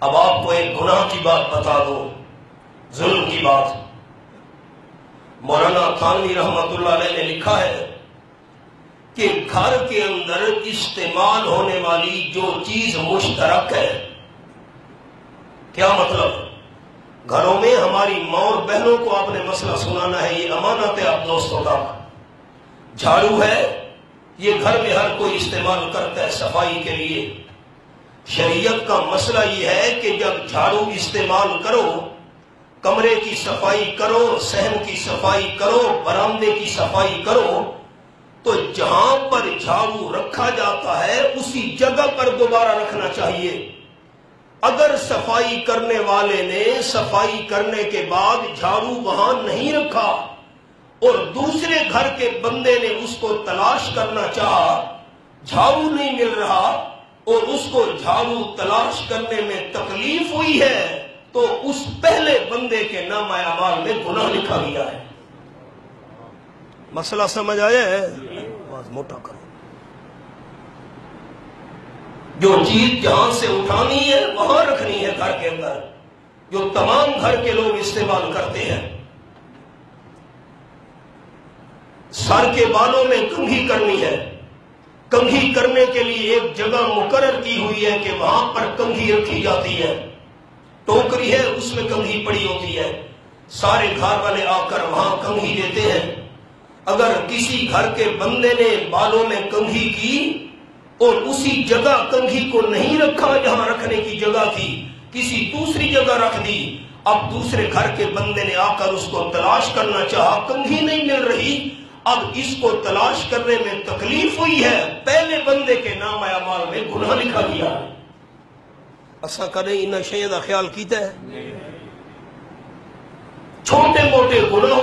اب آپ کو ایک گناہ کی بات بتا دو، ظلم کی بات۔ مولانا تھانوی رحمت اللہ علیہ نے لکھا ہے کہ گھر کے اندر استعمال ہونے والی جو چیز مشترک ہے، کیا مطلب؟ گھروں میں ہماری ماں اور بہنوں کو آپ نے مسئلہ سنانا ہے، یہ امانت ہے آپ دوستوں کا۔ جھاڑو ہے، یہ گھر میں ہر کوئی استعمال کرتا ہے صفائی کے لیے۔ شریعت کا مسئلہ یہ ہے کہ جب جھاڑو استعمال کرو، کمرے کی صفائی کرو، صحن کی صفائی کرو، برآمدے کی صفائی کرو، تو جہاں پر جھاڑو رکھا جاتا ہے اسی جگہ پر دوبارہ رکھنا چاہیے۔ اگر صفائی کرنے والے نے صفائی کرنے کے بعد جھاڑو وہاں نہیں رکھا اور دوسرے گھر کے بندے نے اس کو تلاش کرنا چاہا، جھاڑو نہیں مل رہا اور اس کو جھاڑو تلاش کرنے میں تکلیف ہوئی ہے، تو اس پہلے بندے کے نامہ اعمال میں گناہ لکھا گیا ہے۔ مسئلہ سمجھ آیا ہے؟ آواز موٹا کرو۔ جو چیز جہاں سے اٹھانی ہے وہاں رکھنی ہے گھر کے اندر، جو تمام گھر کے لوگ استعمال کرتے ہیں۔ سر کے بالوں میں کنگھی کرنی ہے، کنگھی کرنے کے لیے ایک جگہ مقرر کی ہوئی ہے کہ وہاں پر کنگھی رکھی جاتی ہے، ٹوکری ہے اس میں کنگھی پڑی ہوتی ہے، سارے گھر والے آ کر وہاں کنگھی دیتے ہیں۔ اگر کسی گھر کے بندے نے بالوں میں کنگھی کی اور اسی جگہ کنگھی کو نہیں رکھا جہاں رکھنے کی جگہ تھی، کسی دوسری جگہ رکھ دی، اب دوسرے گھر کے بندے نے آ کر اس کو تلاش کرنا چاہا، کنگھی نہیں مل رہی، اب اس کو تلاش کرنے میں تکلیف ہوئی ہے، پہلے بندے کے نام اعمال میں گناہ لکھا گیا۔ ایسا کریں ان شیء دا خیال کیتا ہے؟ چھوٹے موٹے گناہوں